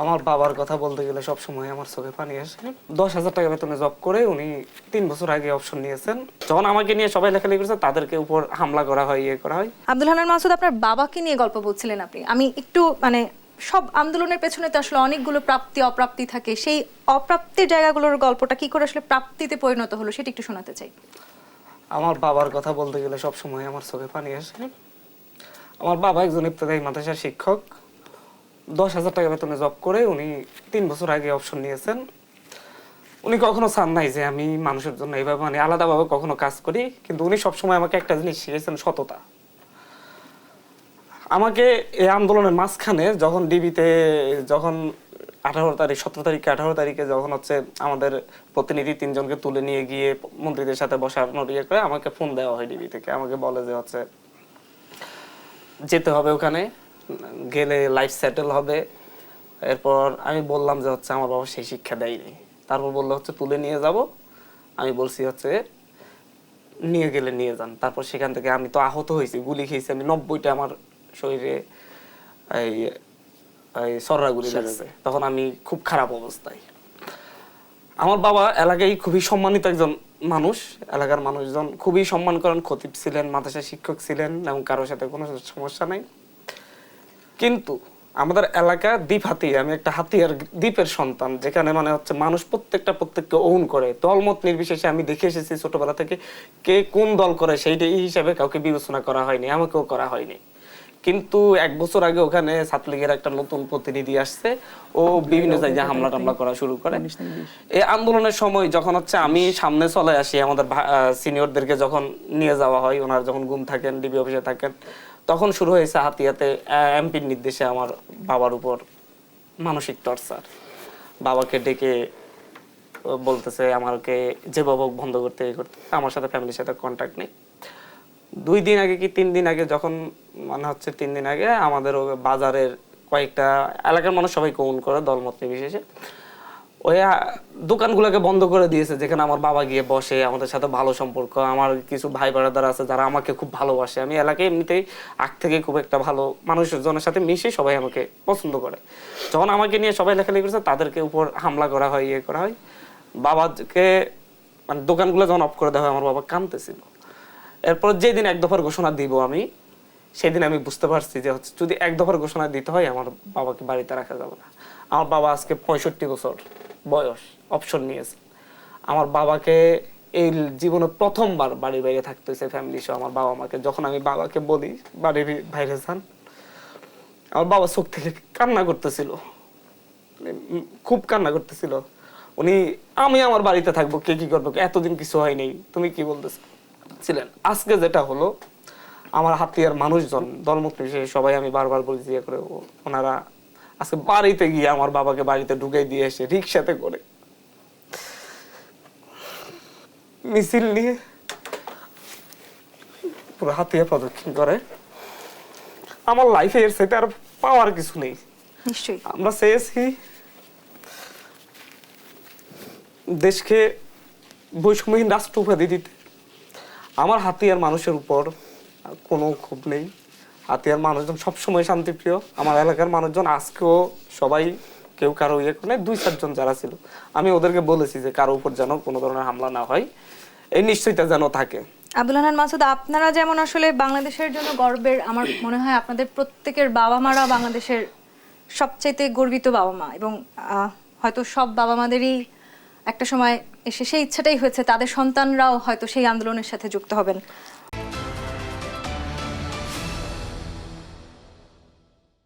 আমার বাবার কথা বলতে গেলে সবসময় আমার চোখে পানি আসে। 10,000 টাকা বেতনে জব করে উনি 3 বছর আগে অপশন নিয়েছেন। যখন আমাকে নিয়ে সবাই লেখালেখি করছে তাদেরকে উপর হামলা করা হয়, ইয়ে করা হয়। আব্দুল হান্নান মাসুদ, আপনার বাবাকে নিয়ে গল্প বলছিলেন আপনি। আমি একটু সব আন্দোলনের পেছনে তো আসলে অনেকগুলো প্রাপ্তি অপ্রাপ্তি থাকে, সেই অপ্রাপ্তির জায়গাগুলোর গল্পটা কি করে আসলে প্রাপ্তিতে পরিণত হলো সেটা একটু শোনাতে চাই। আমার বাবার কথা বলতে গেলে সবসময় আমার চোখে পানি আসে। আমার বাবা একজন ইবতেদায়ী মাদ্রাসার শিক্ষক। 10,000 টাকা বেতনে জব করে উনি 3 বছর আগে অপশন নিয়েছেন। উনি কখনো চান নাই যে আমি মানুষের জন্য এইভাবে আলাদাভাবে কখনো কাজ করি, কিন্তু উনি সবসময় আমাকে একটা জিনিস শিখিয়েছেন, সততা। আমাকে এই আন্দোলনের মাঝখানে যখন ডিবিতে যখন 17 তারিখে 18 তারিখে যখন আমাদের প্রতিনিধি 3 জনকে তুলে নিয়ে গিয়ে মন্ত্রীদের সাথে বসানোর ইয়ে করে আমাকে ফোন দেওয়া হয় ডিবি থেকে। আমাকে বলে যে যেতে হবে ওখানে, গেলে লাইফ সেটেল হবে। এরপর আমি বললাম যে আমার বাবা সেই শিক্ষা দেয়নি। তারপর বললো তুলে নিয়ে যাব। আমি বলছি নিয়ে গেলে নিয়ে যান। তারপর সেখান থেকে আমি তো আহত হয়েছি, গুলি খেয়েছি আমি 90টা, আমার শরীরে এই সররা গুলি লাগছে। তখন আমি খুব খারাপ অবস্থায়। আমার বাবা এলাকায় খুবই সম্মানিত একজন মানুষ, এলাকার মানুষজন খুবই সম্মান করেন। খতিব ছিলেন, মাদ্রাসা শিক্ষক ছিলেন এবং কারোর সাথে কোনো সমস্যা নাই। কিন্তু আমাদের এলাকা দ্বীপহাতি, আমি একটা হাতিয়ার দ্বীপের সন্তান, যেখানে মানুষ প্রত্যেককে ওন করে, দলমত নির্বিশেষে। আমি দেখে এসেছি ছোটবেলা থেকে কে কোন দল করে সেইটা এই হিসাবে কাউকে বিবেচনা করা হয়নি, আমাকেও করা হয়নি। কিন্তু 1 বছর আগে ওখানে ছাত্রলীগের একটা নতুন প্রতিনিধি আসছে, ও বিভিন্ন জায়গায় হামলা টামলা করা শুরু করে। এই আন্দোলনের সময় যখন আমি সামনে চলে আসি, আমাদের সিনিয়রদেরকে যখন নিয়ে যাওয়া হয়, ওনারা যখন গুম থাকেন, ডিবি অফিসে থাকেন, তখন শুরু হয়েছে হাতিয়াতে এমপির নির্দেশে আমার বাবার উপর মানসিক টর্চার। বাবাকে ডেকে বলতেছে আমাকে যে বাবা বন্ধ করতে আমার সাথে ফ্যামিলির সাথে কন্ট্যাক্ট নেই। 2 দিন আগে কি 3 দিন আগে যখন 3 দিন আগে আমাদের বাজারের কয়েকটা এলাকার মানুষ সবাই কৌন করে দলমত নির্বিশেষে, ওই দোকানগুলোকে বন্ধ করে দিয়েছে, যেখানে আমার বাবা গিয়ে বসে, আমাদের সাথে ভালো সম্পর্ক। আমার কিছু ভাই ব্রাদার আছে যারা আমাকে খুব ভালোবাসে। আমি এলাকায় এমনিতেই আগ থেকে খুব একটা ভালো মানুষজনের সাথে মিশে, সবাই আমাকে পছন্দ করে। যখন আমাকে নিয়ে সবাই লেখালেখি করছে তাদেরকে উপর হামলা করা হয়, ইয়ে করা হয়। বাবাকে দোকানগুলো যখন অফ করে দেওয়া হয়, আমার বাবা কাঁদতেছিল। এরপর যেদিন 1 দফার ঘোষণা দিব আমি, সেদিন আমি বুঝতে পারছি যে যদি 1 দফার ঘোষণা দিতে হয় আমার বাবাকে বাড়িতে রাখা যাবে না। আমার বাবা আজকে 65 বছর বয়স, অপশন নিয়েছে। আমার বাবাকে এই জীবনে প্রথমবার বাড়ির বাইরে থাকতে হয়েছে ফ্যামিলি সহ। আমার বাবা আমাকে যখন আমি বাবাকে বলি বাড়ির বাইরে যান, আমার বাবা চোখ থেকে কান্না করতেছিল, খুব কান্না করতেছিল। আমি আমার বাড়িতে থাকবো, কে কি করবো, এতদিন কিছু হয়নি, তুমি কি বলতেছিলেন। আজকে যেটা হলো, আমার হাতিয়ার মানুষজন দলমত নির্বিশেষে সবাই, আমি বারবার বলি যে করে, ওনারা আজকে বাড়িতে গিয়ে আমার বাবাকে বাড়িতে ঢুকে দিয়ে এসে রিক্সাতে করে মিছিল নিয়ে পুরো হাতিয়া প্রদক্ষিণ করে। আমার লাইফে এর সাথে আর পাওয়ার কিছু নেই। নিশ্চয়ই আমরা চেয়েছি দেশকে বৈষম্যহীন রাষ্ট্র উপাধি দিতে। আমার হাতিয়ার মানুষের উপর কোনো ক্ষোভ নেই। হাতিয়ার মানুষজন সবসময় শান্তিপ্রিয়। আমার এলাকার মানুষজন আজকেও সবাই, কেউ কারো ইয়ে করে 2-4 জন যারা ছিল, আমি ওদেরকে বলেছি যে কারো উপর যেন কোনো ধরনের হামলা না হয়, এই নিশ্চয়তা যেন থাকে। আব্দুল হান্নান মাসুদ, আপনারা যেমন আসলে বাংলাদেশের জন্য গর্বের, আমার মনে হয় আপনাদের প্রত্যেকের বাবা মারা বাংলাদেশের সবচাইতে গর্বিত বাবা মা, এবং হয়তো সব বাবা মাদেরই একটা সময় এসে সেই ইচ্ছাটাই হয়েছে তাদের সন্তানরাও হয়তো সেই আন্দোলনের সাথে যুক্ত হবেন।